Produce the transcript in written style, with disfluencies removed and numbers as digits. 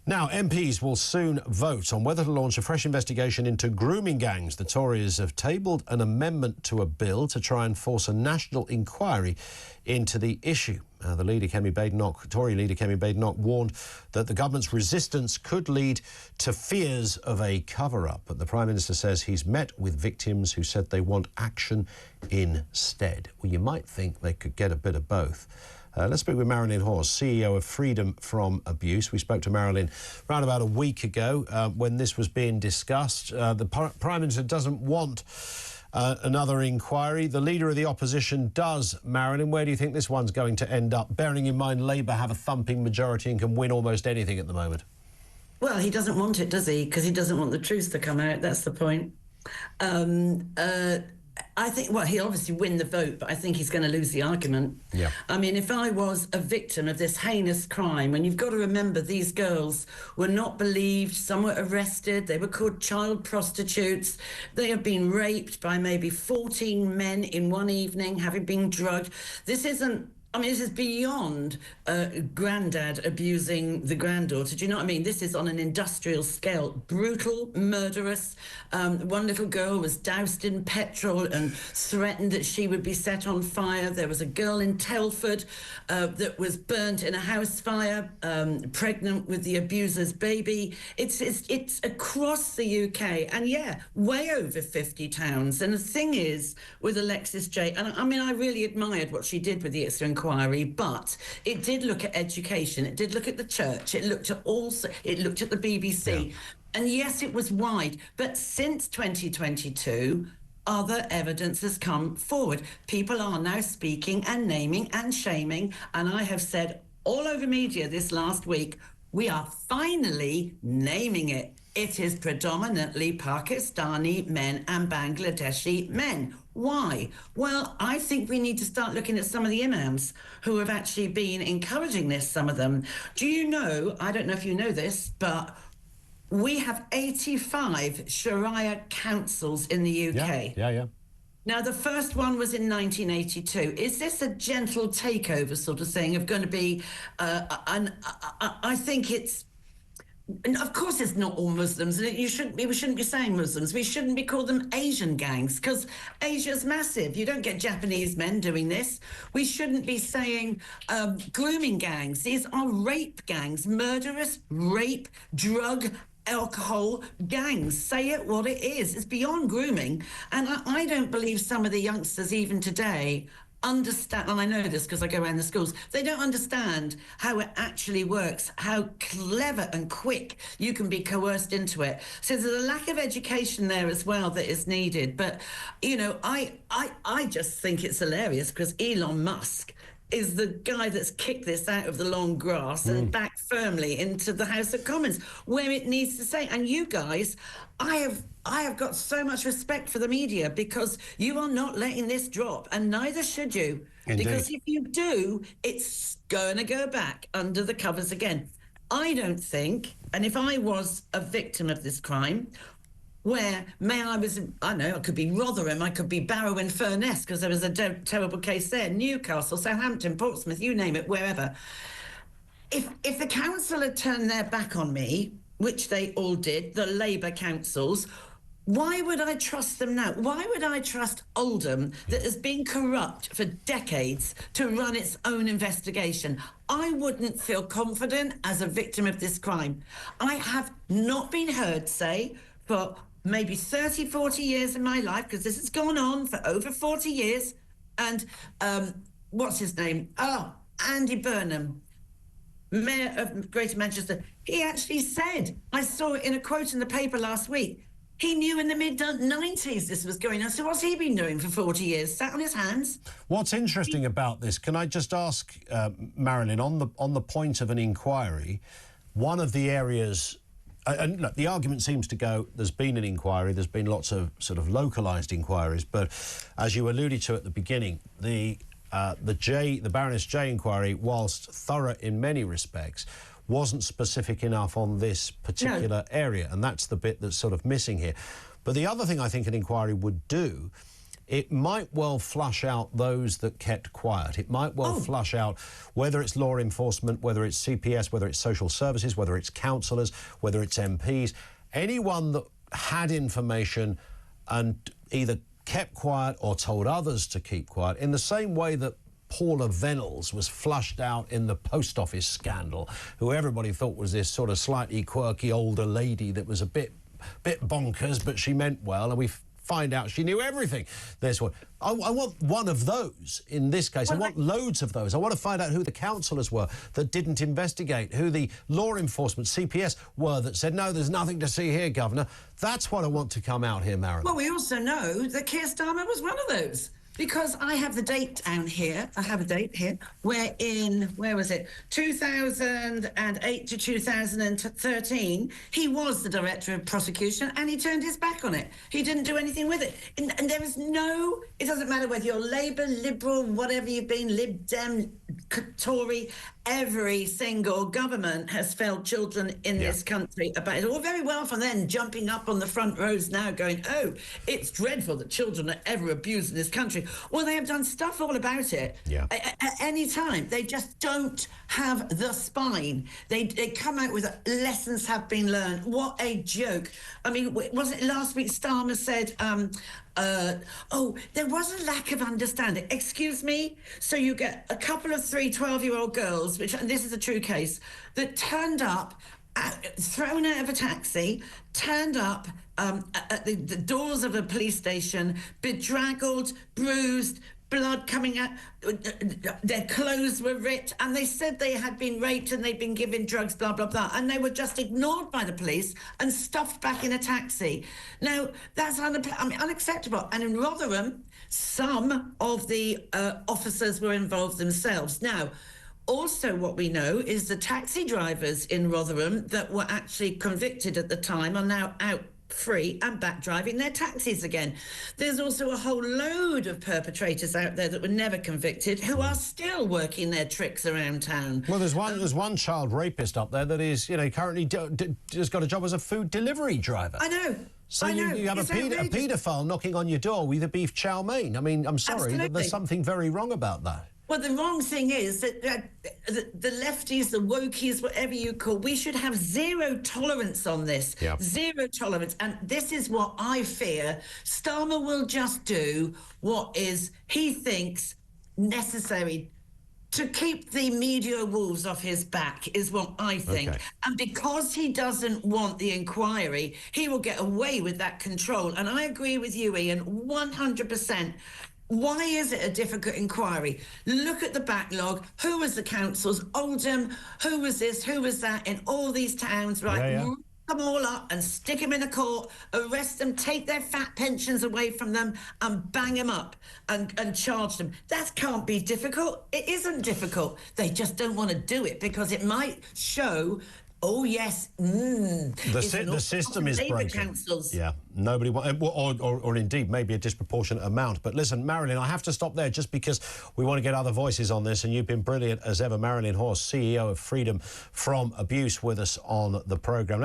Now, MPs will soon vote on whether to launch a fresh investigation into grooming gangs. The Tories have tabled an amendment to a bill to try and force a national inquiry into the issue. The leader, Kemi Badenoch, Tory leader Kemi Badenoch, warned that the government's resistance could lead to fears of a cover-up. But the Prime Minister says he's met with victims who said they want action instead. Well, you might think they could get a bit of both. Let's speak with Marilyn Hawes, CEO of Freedom from Abuse. We spoke to Marilyn around about a week ago when this was being discussed. The Prime Minister doesn't want another inquiry. The Leader of the Opposition does. Marilyn, where do you think this one's going to end up, bearing in mind Labour have a thumping majority and can win almost anything at the moment? Well, he doesn't want it, does he? Because he doesn't want the truth to come out. That's the point. I think, well, he'll obviously win the vote, but I think he's going to lose the argument. Yeah. I mean, if I was a victim of this heinous crime, and you've got to remember these girls were not believed, some were arrested, they were called child prostitutes, they have been raped by maybe 14 men in one evening, having been drugged. This isn't, I mean, this is beyond granddad abusing the granddaughter. Do you know what I mean? This is on an industrial scale. Brutal, murderous. One little girl was doused in petrol and threatened that she would be set on fire. There was a girl in Telford that was burnt in a house fire, pregnant with the abuser's baby. It's across the UK. And yeah, way over 50 towns. And the thing is, with Alexis J, and I mean, I really admired what she did with the extra inquiry, but it did look at education, it did look at the church, it looked at the BBC, yeah. And yes, it was wide, but since 2022 other evidence has come forward. People are now speaking and naming and shaming, and I have said all over media this last week, we are finally naming it. It is predominantly Pakistani men and Bangladeshi men. Why? Well, I think we need to start looking at some of the imams who have actually been encouraging this, some of them. Do you know, I don't know if you know this, but we have 85 Sharia councils in the UK. Yeah. Now, the first one was in 1982. Is this a gentle takeover sort of thing of going to be, I think it's, and of course it's not all Muslims, and we shouldn't be saying Muslims. We shouldn't be called them Asian gangs, because Asia's massive. You don't get Japanese men doing this. We shouldn't be saying grooming gangs. These are rape gangs, murderous rape, drug, alcohol gangs. Say it what it is. It's beyond grooming. And I don't believe some of the youngsters even today understand, and I know this because I go around the schools, they don't understand how it actually works, how clever and quick you can be coerced into it. So there's a lack of education there as well that is needed. But, you know, I just think it's hilarious because Elon Musk is the guy that's kicked this out of the long grass and back firmly into the House of Commons, where it needs to stay. And you guys, I have got so much respect for the media because you are not letting this drop, and neither should you. Indeed. Because if you do, it's going to go back under the covers again. I don't think, and if I was a victim of this crime, where I could be Rotherham, I could be Barrow in Furness, because there was a terrible case there, Newcastle, Southampton, Portsmouth, you name it, wherever. If the council had turned their back on me, which they all did, the Labour councils, why would I trust them now? Why would I trust Oldham, that has been corrupt for decades, to run its own investigation? I wouldn't feel confident as a victim of this crime. I have not been heard say for maybe 30, 40 years in my life, because this has gone on for over 40 years. And what's his name? Oh, Andy Burnham, Mayor of Greater Manchester. He actually said, I saw it in a quote in the paper last week, he knew in the mid-90s this was going on. So what's he been doing for 40 years? Sat on his hands? What's interesting about this, can I just ask, Marilyn, on the point of an inquiry, one of the areas... and look, the argument seems to go, there's been an inquiry, there's been lots of sort of localised inquiries, but as you alluded to at the beginning, the Baroness J inquiry, whilst thorough in many respects, wasn't specific enough on this particular area, and that's the bit that's sort of missing here. But the other thing I think an inquiry would do it might well flush out those that kept quiet. It might well flush out whether it's law enforcement, whether it's CPS, whether it's social services, whether it's councillors, whether it's MPs, anyone that had information and either kept quiet or told others to keep quiet, in the same way that Paula Venables was flushed out in the post office scandal, who everybody thought was this sort of slightly quirky older lady that was a bit bonkers, but she meant well, and we find out she knew everything. There's one. I want one of those in this case. Well, I want loads of those. I want to find out who the councillors were that didn't investigate, who the law enforcement, CPS, were that said, no, there's nothing to see here, Governor. That's what I want to come out here, Marilyn. Well, we also know that Keir Starmer was one of those. Because I have the date down here. I have a date here. Where was it? 2008 to 2013, he was the Director of Prosecution and he turned his back on it. He didn't do anything with it. And there is no, it doesn't matter whether you're Labour, Liberal, whatever you've been, Lib Dem, Tory, every single government has failed children in this country. About it all very well for them jumping up on the front rows now going, oh, it's dreadful that children are ever abused in this country. Well, they have done stuff all about it at any time. They just don't have the spine. They come out with lessons have been learned. What a joke. I mean, wasn't it last week Starmer said, there was a lack of understanding. Excuse me? So you get a couple of 12-year-old girls, and this is a true case, that turned up, thrown out of a taxi, turned up at the doors of a police station, bedraggled, bruised, blood coming out, their clothes were ripped, and they said they had been raped and they'd been given drugs, blah, blah, blah, and they were just ignored by the police and stuffed back in a taxi. Now, that's unacceptable. And in Rotherham, some of the officers were involved themselves. Now, also what we know is the taxi drivers in Rotherham that were actually convicted at the time are now out free and back driving their taxis again. There's also a whole load of perpetrators out there that were never convicted who are still working their tricks around town. Well, there's one child rapist up there that is, currently just got a job as a food delivery driver. I know. So you have a paedophile knocking on your door with a beef chow mein. I mean, I'm sorry, there's something very wrong about that. Well, the wrong thing is that the lefties, the wokies, whatever you call, we should have zero tolerance on this. Zero tolerance. And this is what I fear. Starmer will just do what he thinks necessary to keep the media wolves off his back, is what I think. Okay. And because he doesn't want the inquiry, he will get away with that control. And I agree with you, Ian, 100%. Why is it a difficult inquiry? Look at the backlog. Who was the councils? Oldham. Who was this? Who was that? In all these towns, right? Yeah. Them all up and stick them in a court, arrest them, take their fat pensions away from them and bang them up and charge them. That can't be difficult. It isn't difficult. They just don't want to do it because it might show, oh, yes, the system is broken. Councils. Yeah, nobody or indeed maybe a disproportionate amount. But listen, Marilyn, I have to stop there just because we want to get other voices on this, and you've been brilliant as ever. Marilyn Hawes, CEO of Freedom from Abuse, with us on the programme.